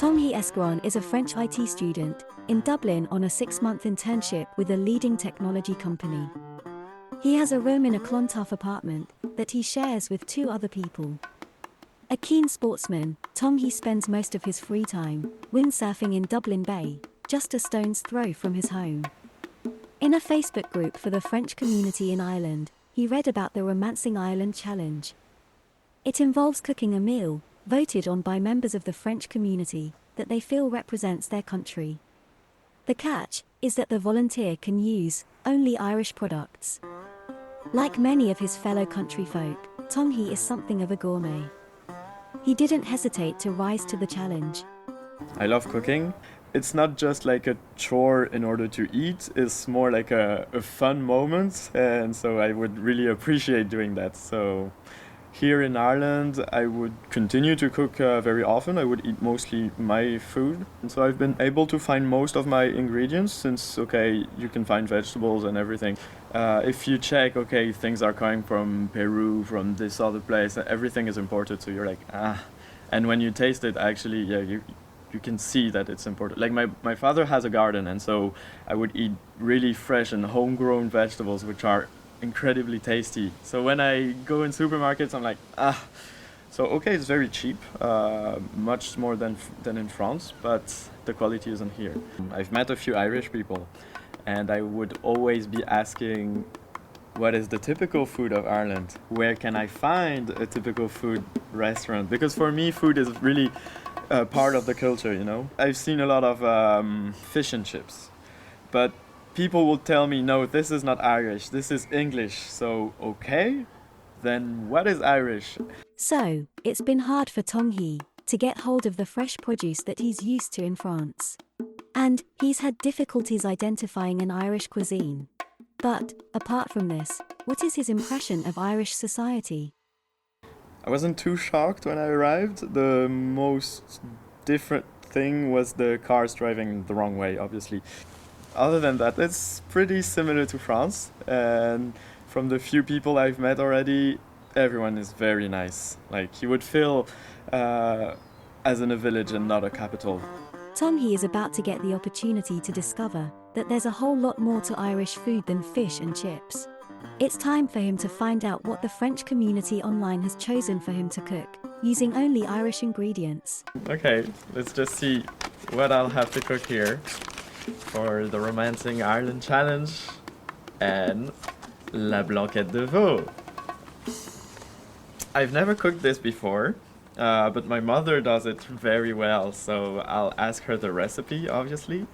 Tanguy Escaron is a French IT student in Dublin on a 6-month internship with a leading technology company. He has a room in a Clontarf apartment that he shares with 2 other people. A keen sportsman, Tanguy spends most of his free time windsurfing in Dublin Bay, just a stone's throw from his home. In a Facebook group for the French community in Ireland, he read about the Romancing Ireland Challenge. It involves cooking a meal, voted on by members of the French community, that they feel represents their country. The catch is that the volunteer can use only Irish products. Like many of his fellow countryfolk, Tanguy is something of a gourmet. He didn't hesitate to rise to the challenge. I love cooking. It's not just like a chore in order to eat, it's more like a fun moment, and so I would really appreciate doing that. So here in Ireland, I would continue to cook very often. I would eat mostly my food. And so I've been able to find most of my ingredients since, okay, you can find vegetables and everything. If you check, okay, things are coming from Peru, from this other place, everything is imported. So you're like, ah. And when you taste it, actually, yeah, you can see that it's imported. Like my father has a garden, and so I would eat really fresh and homegrown vegetables, which are incredibly tasty. So when I go in supermarkets, I'm like, ah. So okay, it's very cheap, much more than in France, but the quality isn't here. I've met a few Irish people, and I would always be asking, what is the typical food of Ireland? Where can I find a typical food restaurant? Because for me, food is really part of the culture, you know? I've seen a lot of fish and chips, but people will tell me, no, this is not Irish, this is English. So, okay, then what is Irish? So, it's been hard for Tanguy to get hold of the fresh produce that he's used to in France. And he's had difficulties identifying an Irish cuisine. But, apart from this, what is his impression of Irish society? I wasn't too shocked when I arrived. The most different thing was the cars driving the wrong way, obviously. Other than that, it's pretty similar to France, and from the few people I've met already, everyone is very nice. Like, you would feel as in a village and not a capital. Tanguy is about to get the opportunity to discover that there's a whole lot more to Irish food than fish and chips. It's time for him to find out what the French community online has chosen for him to cook, using only Irish ingredients. Okay, let's just see what I'll have to cook here for the Romancing Ireland Challenge and La Blanquette de Veau. I've never cooked this before, but my mother does it very well, so I'll ask her the recipe, obviously.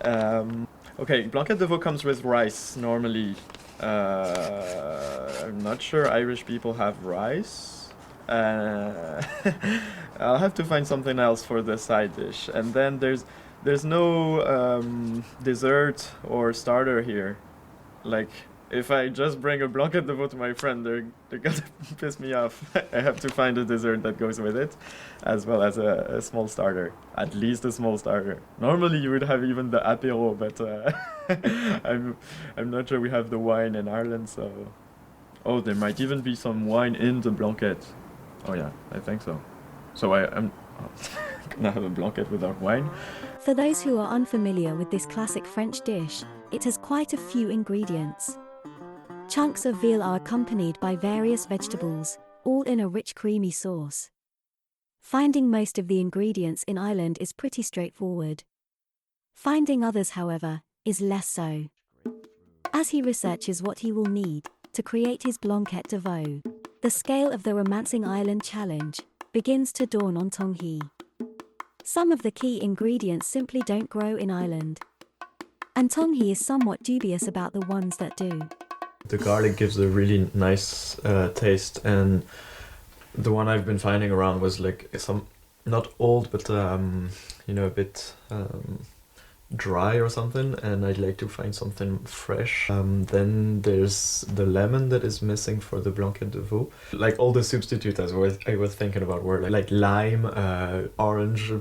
Okay, Blanquette de Veau comes with rice, normally. I'm not sure Irish people have rice. I'll have to find something else for the side dish. And then there's no dessert or starter here. Like, if I just bring a Blanquette de Veau to my friend, they're gonna piss me off. I have to find a dessert that goes with it, as well as a small starter. At least a small starter. Normally you would have even the apéro, but I'm not sure we have the wine in Ireland, so... Oh, there might even be some wine in the Blanquette. Oh yeah, I think so. So I'm gonna have a Blanquette without wine. For those who are unfamiliar with this classic French dish, it has quite a few ingredients. Chunks of veal are accompanied by various vegetables, all in a rich creamy sauce. Finding most of the ingredients in Ireland is pretty straightforward. Finding others, however, is less so. As he researches what he will need to create his Blanquette de Veau, the scale of the Romancing Ireland Challenge begins to dawn on Tanguy. Some of the key ingredients simply don't grow in Ireland, and Tanguy is somewhat dubious about the ones that do. The garlic gives a really nice taste, and the one I've been finding around was like some, not old, but a bit dry or something, and I'd like to find something fresh. Then there's the lemon that is missing for the Blanquette de Veau. Like all the substitutes I was thinking about were like lime, orange,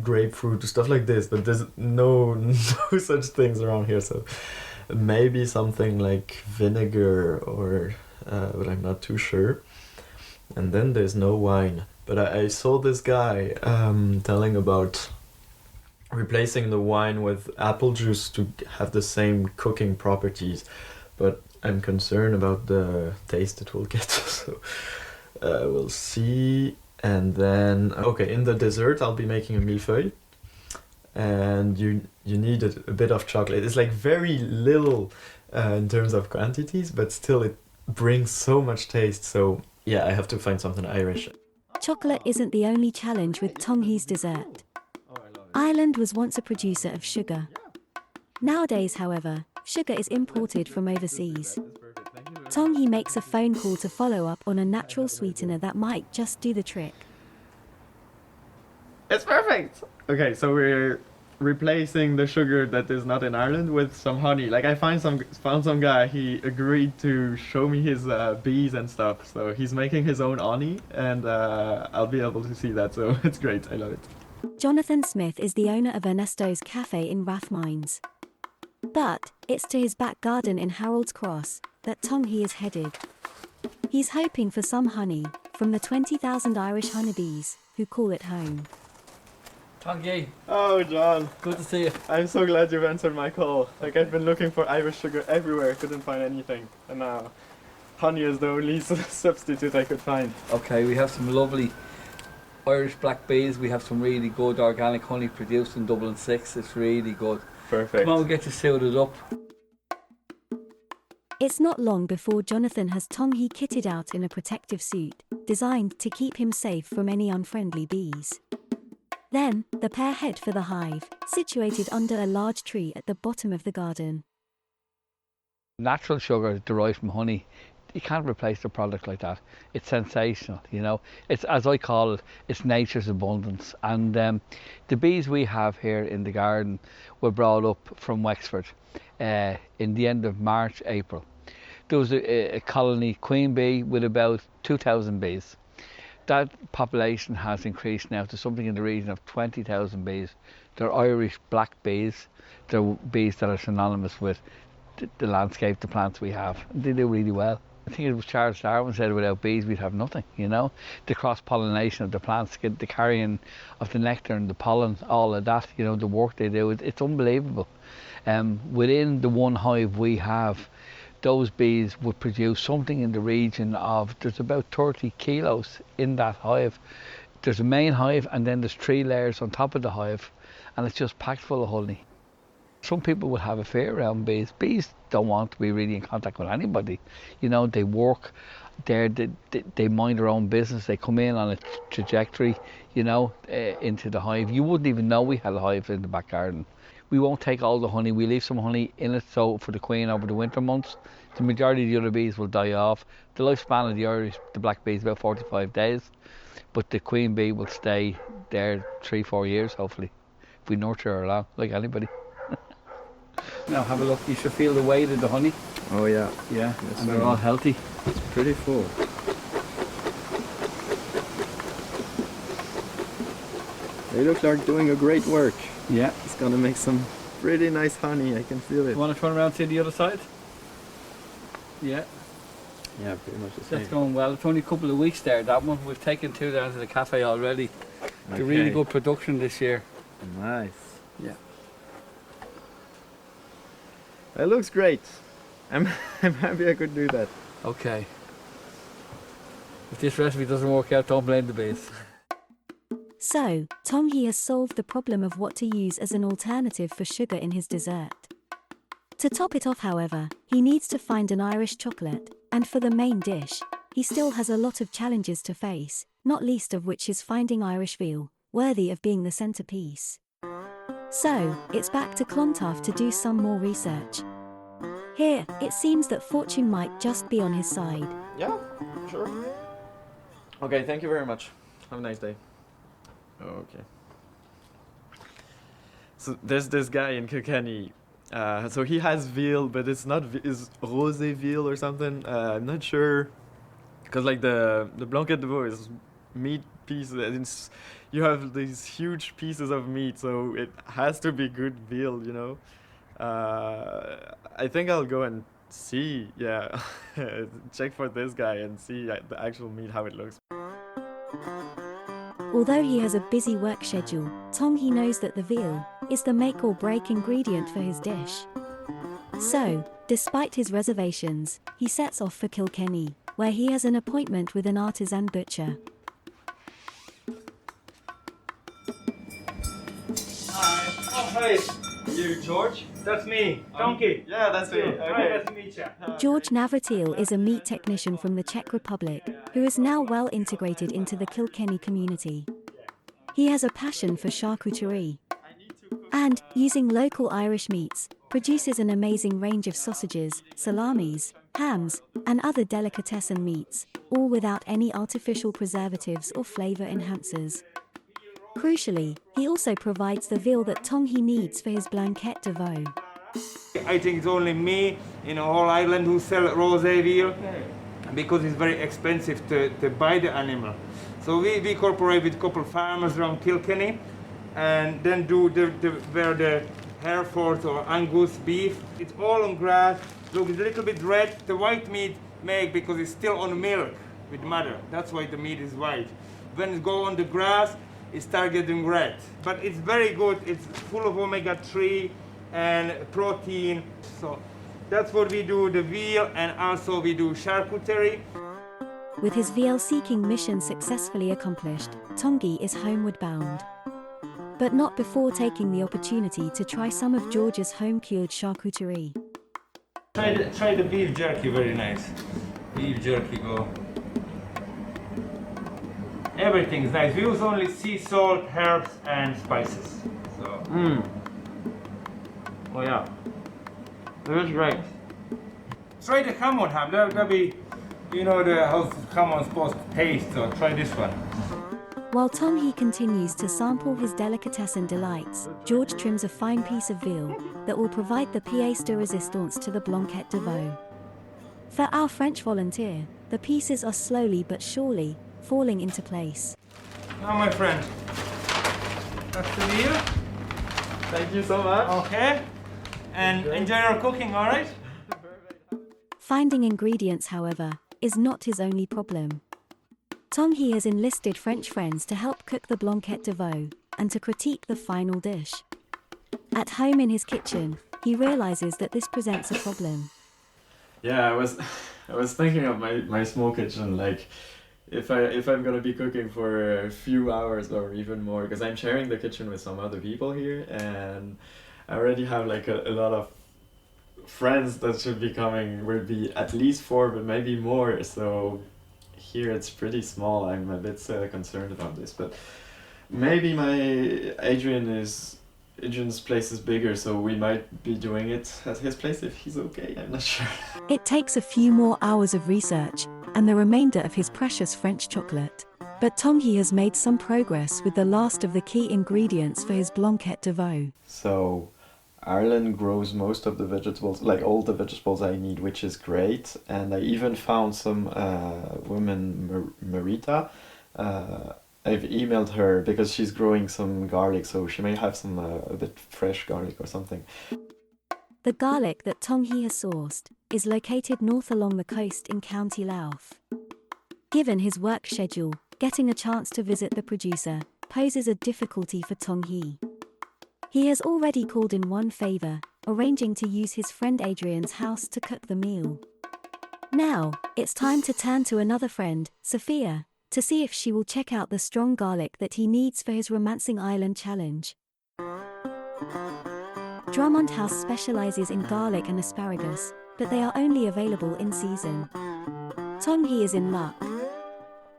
grapefruit, stuff like this, but there's no such things around here, so maybe something like vinegar or but I'm not too sure. And then there's no wine, but I saw this guy telling about replacing the wine with apple juice to have the same cooking properties, but I'm concerned about the taste it will get. So we'll see. And then okay, in the dessert I'll be making a millefeuille, and you need a bit of chocolate. It's like very little in terms of quantities, but still it brings so much taste. So yeah, I have to find something Irish. Chocolate isn't the only challenge with Tanguy's dessert. Ireland was once a producer of sugar. Nowadays, however, sugar is imported from overseas. Tanguy makes a phone call to follow up on a natural sweetener that might just do the trick. It's perfect! Okay, so we're replacing the sugar that is not in Ireland with some honey. Like I found some guy, he agreed to show me his bees and stuff. So he's making his own honey, and I'll be able to see that. So it's great, I love it. Jonathan Smith is the owner of Ernesto's Cafe in Rathmines. But it's to his back garden in Harold's Cross that Tanguy is headed. He's hoping for some honey from the 20,000 Irish honeybees who call it home. Tanguy, Oh, John, good to see you. I'm so glad you've answered my call. Like I've been looking for Irish sugar everywhere, couldn't find anything. And now honey is the only substitute I could find. Okay, we have some lovely Irish black bees. We have some really good organic honey produced in Dublin 6. It's really good. Perfect. Come on, we'll get you suited up. It's not long before Jonathan has Tanguy kitted out in a protective suit, designed to keep him safe from any unfriendly bees. Then, the pair head for the hive, situated under a large tree at the bottom of the garden. Natural sugar derived from honey, you can't replace a product like that. It's sensational, you know. It's, as I call it, it's nature's abundance. And the bees we have here in the garden were brought up from Wexford in the end of March, April. There was a colony queen bee with about 2,000 bees. That population has increased now to something in the region of 20,000 bees. They're Irish black bees. They're bees that are synonymous with the landscape, the plants we have. They do really well. I think it was Charles Darwin said without bees we'd have nothing, you know. The cross-pollination of the plants, the carrying of the nectar and the pollen, all of that, you know, the work they do, it's unbelievable. Within the one hive we have, those bees would produce something in the region of, there's about 30 kilos in that hive. There's a main hive and then there's 3 layers on top of the hive, and it's just packed full of honey. Some people would have a fear around bees. Bees don't want to be really in contact with anybody. You know, they work there, they mind their own business. They come in on a trajectory, you know, into the hive. You wouldn't even know we had a hive in the back garden. We won't take all the honey. We leave some honey in it so for the queen over the winter months. The majority of the other bees will die off. The lifespan of the black bee is about 45 days, but the queen bee will stay there 3-4 years hopefully, if we nurture her along, like anybody. Now have a look, you should feel the weight of the honey. Oh yeah. Yeah, Yes, and they're all healthy. It's pretty full. They look like doing a great work. Yeah. It's gonna make some pretty nice honey, I can feel it. You want to turn around to the other side? Yeah, Yeah, pretty much the same. that's going well. It's only a couple of weeks there, that one. We've taken 2 down to the cafe already. Okay. A really good production this year. Nice. Yeah. It looks great. I'm happy I could do that. Okay. If this recipe doesn't work out, don't blame the bees. So, Tanguy has solved the problem of what to use as an alternative for sugar in his dessert. To top it off, however, he needs to find an Irish chocolate, and for the main dish, he still has a lot of challenges to face, not least of which is finding Irish veal, worthy of being the centerpiece. So, it's back to Clontarf to do some more research. Here, it seems that fortune might just be on his side. Yeah, sure. Okay, thank you very much. Have a nice day. Okay. So there's this guy in Kilkenny. So he has veal, but it's not is rosé veal or something. I'm not sure, because like the blanquette de veau is meat pieces. And you have these huge pieces of meat, so it has to be good veal, you know. I think I'll go and see, yeah, check for this guy and see the actual meat how it looks. Although he has a busy work schedule, Tanguy knows that the veal is the make or break ingredient for his dish. So, despite his reservations, he sets off for Kilkenny, where he has an appointment with an artisan butcher. Hi, you George? That's me, Tanguy. Yeah, that's me. Hi, nice to meet you. George Navratil is a meat technician from the Czech Republic, who is now well integrated into the Kilkenny community. He has a passion for charcuterie and, using local Irish meats, produces an amazing range of sausages, salamis, hams, and other delicatessen meats, all without any artificial preservatives or flavor enhancers. Crucially, he also provides the veal that Tanguy needs for his blanquette de veau. I think it's only me in whole Ireland who sell rosé veal because it's very expensive to buy the animal. So we cooperate with a couple farmers around Kilkenny and then do where the Hereford or Angus beef. It's all on grass. Look, it's a little bit red. The white meat make because it's still on milk with mother. That's why the meat is white. When it go on the grass, it starts getting red. But it's very good. It's full of omega-3 and protein. So that's what we do, the veal, and also we do charcuterie. With his veal-seeking mission successfully accomplished, Tanguy is homeward bound. But not before taking the opportunity to try some of George's home-cured charcuterie. Try the beef jerky, very nice. Beef jerky, go. Everything's nice. We use only sea salt, herbs, and spices. So. Oh yeah. That's right. Try the common ham. That'll be, you know, how common's supposed to taste. So try this one. While Tanguy continues to sample his delicatessen delights, George trims a fine piece of veal that will provide the pièce de résistance to the blanquette de veau. For our French volunteer, the pieces are slowly but surely falling into place. Now, my friend, that's the veal. Thank you so much. Okay. And enjoy your cooking, all right? Finding ingredients, however, is not his only problem. Tanguy has enlisted French friends to help cook the blanquette de veau and to critique the final dish. At home in his kitchen, he realizes that this presents a problem. Yeah, I was thinking of my small kitchen, like if I'm gonna be cooking for a few hours or even more, because I'm sharing the kitchen with some other people here, and I already have like a lot of friends that should be coming. Will be at least 4, but maybe more. So here it's pretty small. I'm a bit concerned about this, but maybe Adrian's place is bigger, so we might be doing it at his place if he's okay. I'm not sure. It takes a few more hours of research and the remainder of his precious French chocolate. But Tanguy has made some progress with the last of the key ingredients for his blanquette de veau. So Ireland grows most of the vegetables, like all the vegetables I need, which is great. And I even found some woman, Marita. I've emailed her because she's growing some garlic, so she may have some a bit fresh garlic or something. The garlic that Tanguy has sourced is located north along the coast in County Louth. Given his work schedule, getting a chance to visit the producer poses a difficulty for Tanguy. He has already called in one favor, arranging to use his friend Adrian's house to cook the meal. Now, it's time to turn to another friend, Sophia, to see if she will check out the strong garlic that he needs for his Romancing Island challenge. Drummond House specializes in garlic and asparagus, but they are only available in season. Tanguy is in luck.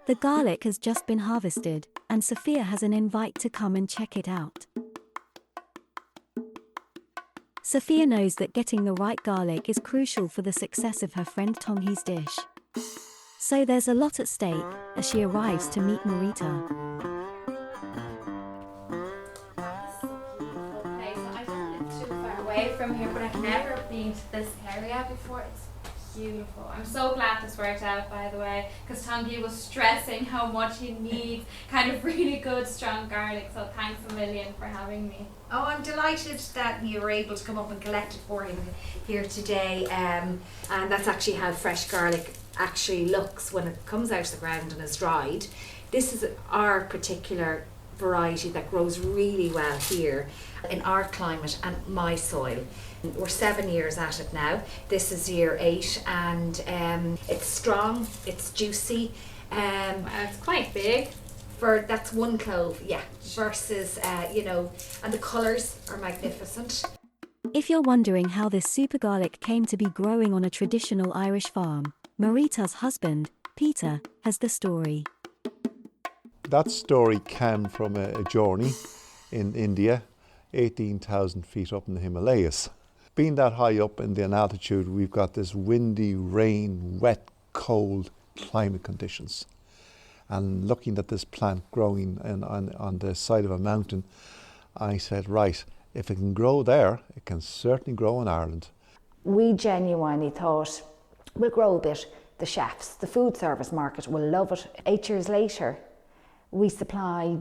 The garlic has just been harvested, and Sophia has an invite to come and check it out. Sophia knows that getting the right garlic is crucial for the success of her friend Tanguy's dish. So there's a lot at stake as she arrives to meet Marita. Okay, so I don't live too far away from here, but I've never been to this area before. It's beautiful. I'm so glad this worked out, by the way, because Tanguy was stressing how much he needs kind of really good, strong garlic. So thanks a million for having me. Oh, I'm delighted that you were able to come up and collect it for him here today. And that's actually how fresh garlic actually looks when it comes out of the ground and is dried. This is our particular variety that grows really well here in our climate and my soil. We're 7 years at it now. This is year 8, and it's strong, it's juicy. Wow, it's quite big. That's 1 clove, yeah, versus, and the colours are magnificent. If you're wondering how this super garlic came to be growing on a traditional Irish farm, Marita's husband, Peter, has the story. That story came from a journey in India, 18,000 feet up in the Himalayas. Being that high up in the altitude, we've got this windy, rain, wet, cold climate conditions. And looking at this plant growing on the side of a mountain, I said, right, if it can grow there, it can certainly grow in Ireland. We genuinely thought, we'll grow a bit. The chefs, the food service market will love it. 8 years later, we supply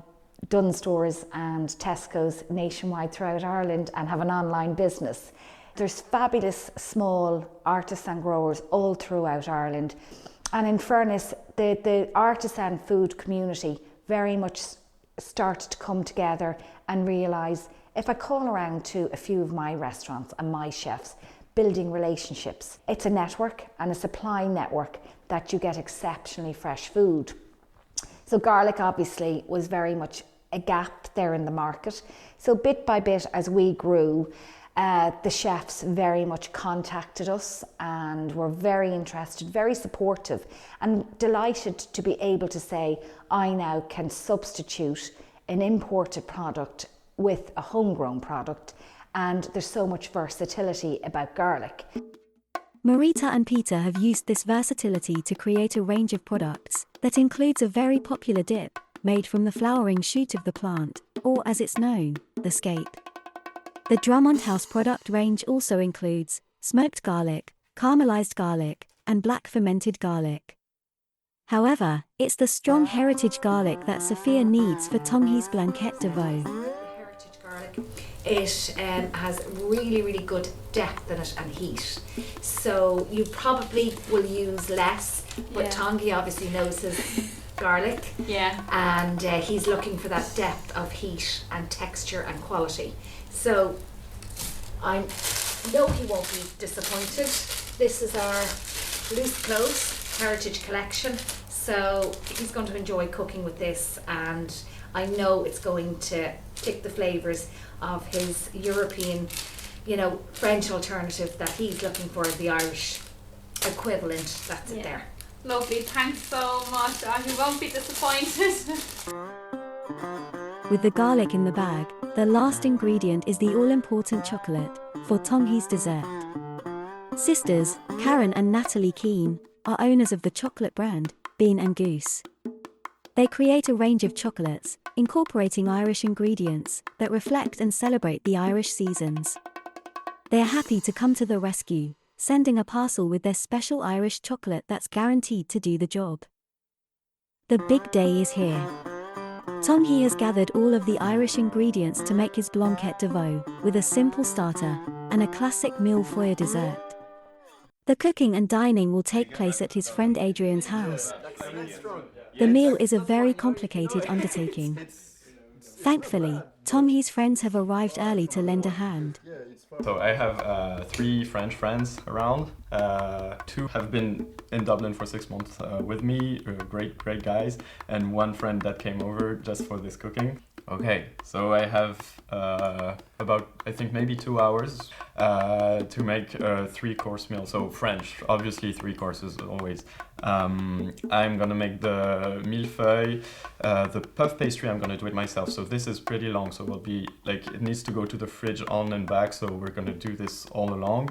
Dunnes Stores and Tesco's nationwide throughout Ireland and have an online business. There's fabulous small artisan growers all throughout Ireland. And in fairness, the artisan food community very much started to come together and realise, if I call around to a few of my restaurants and my chefs, building relationships, it's a network and a supply network that you get exceptionally fresh food. So garlic obviously was very much a gap there in the market. So bit by bit as we grew, the chefs very much contacted us and were very interested, very supportive, and delighted to be able to say, I now can substitute an imported product with a homegrown product, and there's so much versatility about garlic. Marita and Peter have used this versatility to create a range of products that includes a very popular dip made from the flowering shoot of the plant, or as it's known, the scape. The Drummond House product range also includes smoked garlic, caramelized garlic, and black fermented garlic. However, it's the strong heritage garlic that Sophia needs for Tanguy's blanquette de veau. Heritage garlic, it has really, really good depth in it and heat. So you probably will use less, but Tanguy obviously knows his garlic. Yeah. And he's looking for that depth of heat and texture and quality. So I know he won't be disappointed. This is our loose cloves heritage collection. So he's going to enjoy cooking with this, and I know it's going to tick the flavours of his European, French alternative that he's looking for, the Irish equivalent. That's it there. Lovely, thanks so much. You won't be disappointed. With the garlic in the bag, the last ingredient is the all-important chocolate for Tanguy's dessert. Sisters, Karen and Natalie Keane, are owners of the chocolate brand, Bean and Goose. They create a range of chocolates, incorporating Irish ingredients that reflect and celebrate the Irish seasons. They are happy to come to the rescue, sending a parcel with their special Irish chocolate that's guaranteed to do the job. The big day is here. Tanguy has gathered all of the Irish ingredients to make his blanquette de veau, with a simple starter and a classic mille-feuille dessert. The cooking and dining will take place at his friend Adrian's house. The meal is a very complicated undertaking. Thankfully, Tanguy's friends have arrived early to lend a hand. So I have 3 French friends around. 2 have been in Dublin for 6 months with me, great guys, and 1 friend that came over just for this cooking. Okay, so I have about, I think, maybe 2 hours to make a 3-course meal. So French, obviously 3 courses always. I'm gonna make the millefeuille, the puff pastry. I'm gonna do it myself. So this is pretty long. So it'll be like, it needs to go to the fridge on and back. So we're gonna do this all along.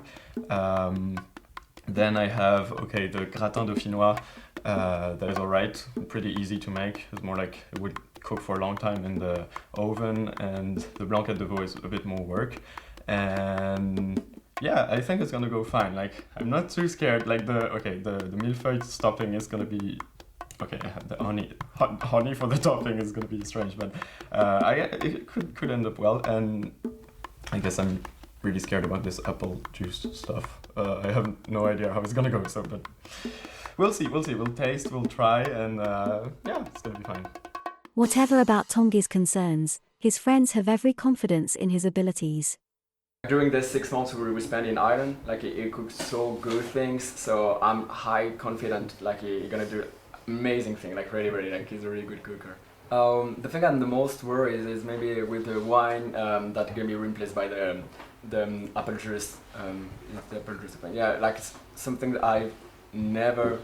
Then I have, the gratin dauphinois. That is alright, pretty easy to make. It's more like it would cook for a long time in the oven, and the blanquette de veau is a bit more work. And yeah, I think it's gonna go fine. Like, I'm not too scared. Like the millefeuille topping is gonna be okay. I have the honey for the topping is gonna be strange, but it could end up well. And I guess I'm really scared about this apple juice stuff. I have no idea how it's gonna go. So, but we'll see. We'll taste, we'll try, and yeah, it's gonna be fine. Whatever about Tanguy's concerns, his friends have every confidence in his abilities. During the 6 months we spent in Ireland, like he cooks so good things, so I'm high confident like he's gonna do amazing thing, like really, like he's a really good cooker. The thing I'm the most worried is maybe with the wine that can be replaced by the apple juice. The apple juice, yeah, like it's something that I've never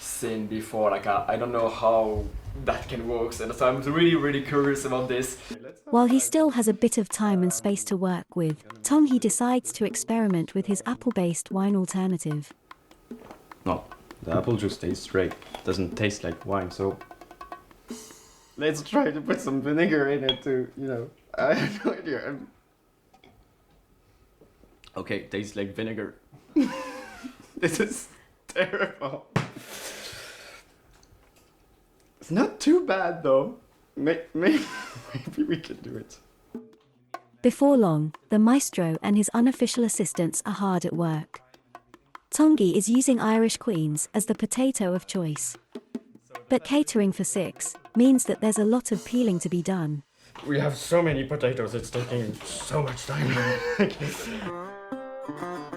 seen before. Like I don't know how that can work, so I'm really curious about this. While he still has a bit of time and space to work with, Tanguy decides to experiment with his apple-based wine alternative. No, the apple juice tastes great. Doesn't taste like wine, so Let's try to put some vinegar in it too, you know. I have no idea. okay, tastes like vinegar. This is terrible. It's not too bad though. Maybe we can do it. Before long, the maestro and his unofficial assistants are hard at work. Tanguy is using Irish Queens as the potato of choice. But catering for 6 means that there's a lot of peeling to be done. We have so many potatoes, it's taking so much time.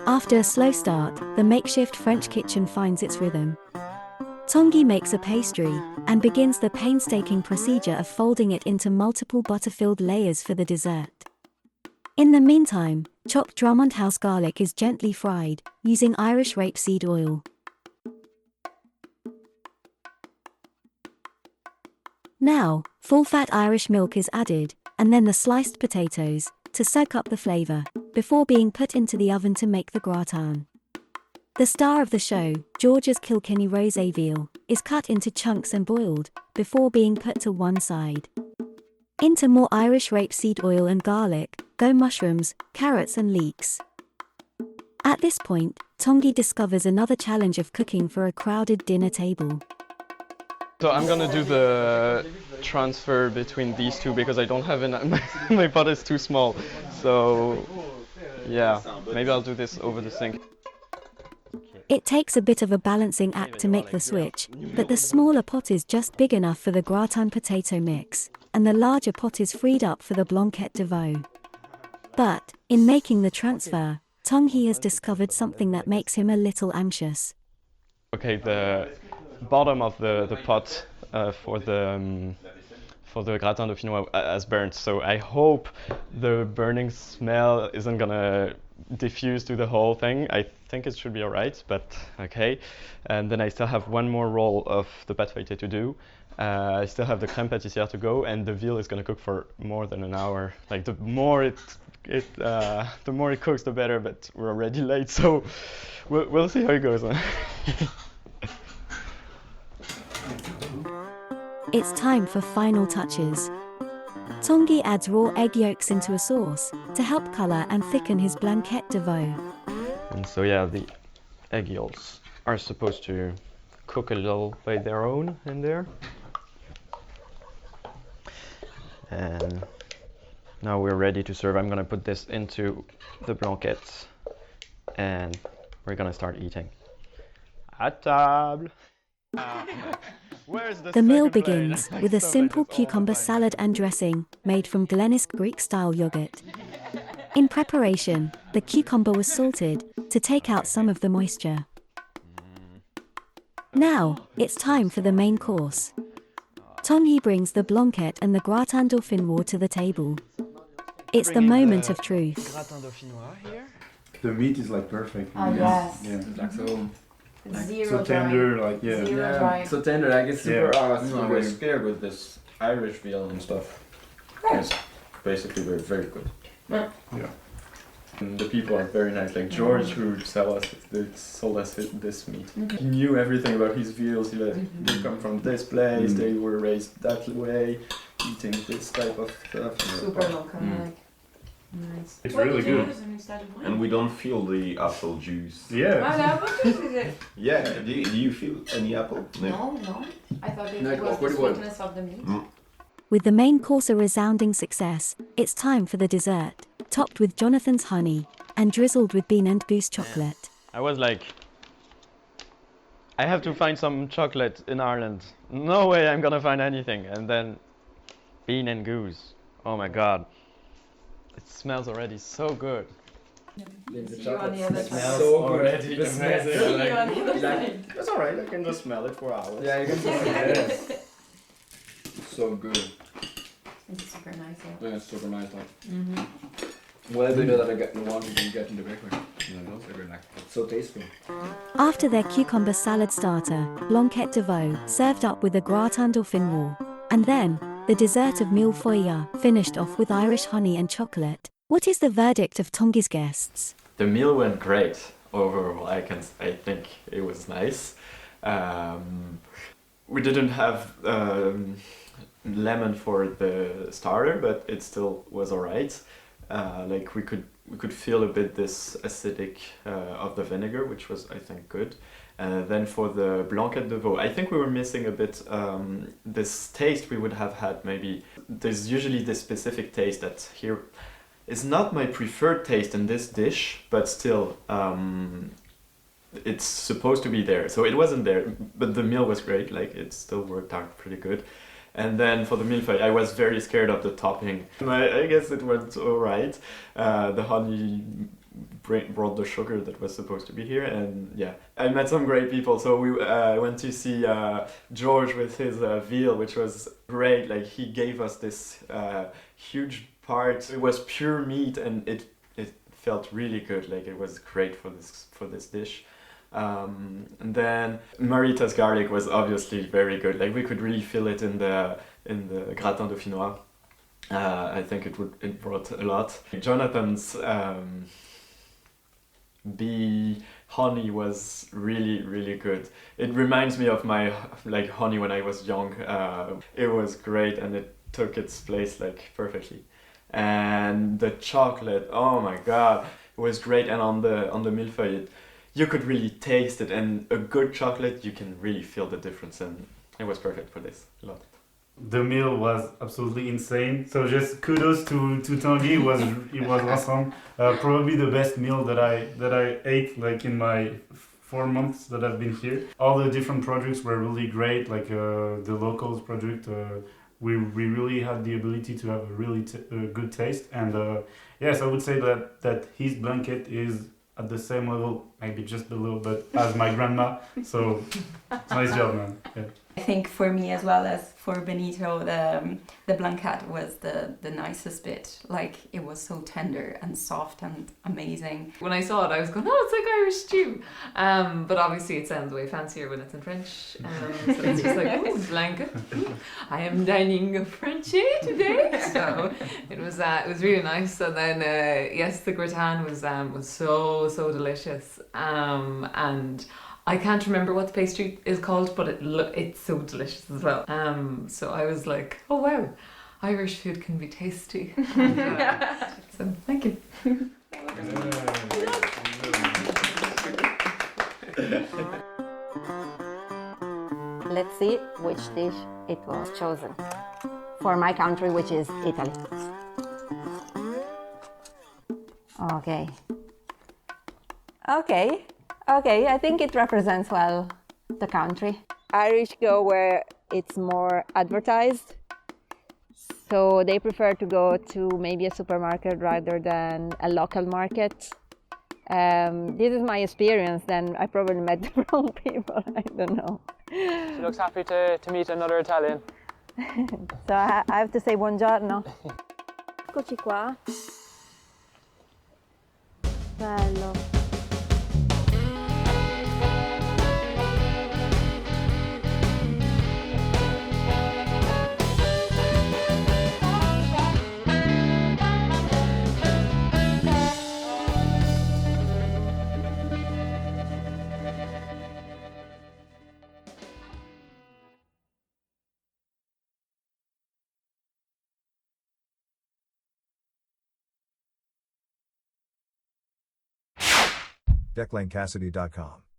After a slow start, the makeshift French kitchen finds its rhythm. Tanguy makes a pastry and begins the painstaking procedure of folding it into multiple butter-filled layers for the dessert. In the meantime, chopped Drummond House garlic is gently fried, using Irish rapeseed oil. Now, full-fat Irish milk is added, and then the sliced potatoes, to soak up the flavour, before being put into the oven to make the gratin. The star of the show, Georgia's Kilkenny rosé veal, is cut into chunks and boiled, before being put to one side. Into more Irish rapeseed oil and garlic go mushrooms, carrots and leeks. At this point, Tanguy discovers another challenge of cooking for a crowded dinner table. So I'm gonna do the transfer between these two because I don't have my pot is too small. So yeah, maybe I'll do this over the sink. It takes a bit of a balancing act to make the switch, but the smaller pot is just big enough for the gratin potato mix, and the larger pot is freed up for the blanquette de veau. But, in making the transfer, Tanguy has discovered something that makes him a little anxious. Okay, the bottom of the pot for the gratin dauphinois has burnt, so I hope the burning smell isn't gonna diffuse to the whole thing. I think it should be alright, but okay. And then I still have one more roll of the pâte feuilletée to do. I still have the crème pâtissière to go, and the veal is gonna cook for more than an hour. Like the more it cooks, the better. But we're already late, so we'll see how it goes. It's time for final touches. Tanguy adds raw egg yolks into a sauce to help colour and thicken his blanquette de veau. And so yeah, the egg yolks are supposed to cook a little by their own in there. And now we're ready to serve. I'm gonna put this into the blanquette and we're gonna start eating. À table! The meal begins with a simple cucumber salad and dressing made from Glennisk Greek-style yogurt. In preparation, the cucumber was salted to take out some of the moisture. Now, it's time for the main course. Tanguy brings the blanquette and the gratin dauphinois to the table. It's the moment of truth. The meat is like perfect. Oh yes. Yeah. Like so. Zero So tender, like yeah. Zero dry. So tender, like it's super. No, we're scared with this Irish veal and stuff. It's basically very good. Yeah. And the people are very nice. Like George, who sold us this meat. He knew everything about his veals. He like, they come from this place. They were raised that way, eating this type of stuff. Super local. Nice. It's really good. And we don't feel the apple juice. Yeah. Yeah, do you feel any apple? No. I thought it was the sweetness of the meat. With the main course a resounding success, it's time for the dessert, topped with Jonathan's honey and drizzled with bean and goose chocolate. I I have to find some chocolate in Ireland. No way I'm gonna find anything. And then bean and goose. Oh my god. It smells already so good. The See you on the other side. so already good. amazing. See you on the other side. It's alright, I can just smell it for hours. Yeah, you can just So good. It's super nice. Yeah, it's super nice. Like. Well, they know that I get the one you can get in the bakery. Yeah, those are good. Like, it's so tasteful. After their cucumber salad starter, blanquette de veau, served up with a gratin dauphinois, and then the dessert of millefeuille, finished off with Irish honey and chocolate. What is the verdict of Tanguy's guests? The meal went great overall. I think it was nice. We didn't have lemon for the starter, but it still was alright. Like we could feel a bit this acidic of the vinegar, which was, I think, good. Then for the blanquette de veau, I think we were missing a bit this taste we would have had maybe. There's usually this specific taste that here is not my preferred taste in this dish, but still it's supposed to be there. So it wasn't there, but the meal was great, like it still worked out pretty good. And then for the millefeuille, I was very scared of the topping. I guess it went alright. The honey brought the sugar that was supposed to be here, and yeah, I met some great people. So we went to see George with his veal, which was great. Like he gave us this huge part. It was pure meat, and it felt really good. Like it was great for this dish. And then Marita's garlic was obviously very good. Like we could really feel it in the gratin dauphinois. I think it brought a lot. Jonathan's bee honey was really good. It reminds me of my honey when I was young. It was great, and it took its place like perfectly. And the chocolate, oh my god, it was great. And on the millefeuille, you could really taste it, and a good chocolate, you can really feel the difference, and it was perfect for this. Love it. The meal was absolutely insane. So just kudos to Tanguy. It was awesome. Probably the best meal that I ate like in my 4 months that I've been here. All the different products were really great. Like the locals product, we really had the ability to have a really good taste. And yes, I would say that his blanket is at the same level, maybe just below, but as my grandma. So nice job, man. Yeah. I think for me as well as for Benito, the blanquette was the nicest bit. Like it was so tender and soft and amazing. When I saw it, I was going, oh, it's like Irish stew. But obviously it sounds way fancier when it's in French. So it's just like, oh, blanket. I am dining Frenchy today. So it was really nice. And then yes, the gratin was so delicious. And I can't remember what the pastry is called, but it's so delicious as well. So I was like, oh wow, Irish food can be tasty. So thank you. Let's see which dish it was chosen for my country, which is Italy. Okay, I think it represents well the country. Irish go where it's more advertised, so they prefer to go to maybe a supermarket rather than a local market. This is my experience, then I probably met the wrong people, I don't know. She looks happy to meet another Italian. So I have to say buongiorno. Eccoci qua. Bello. DeclanCassidy.com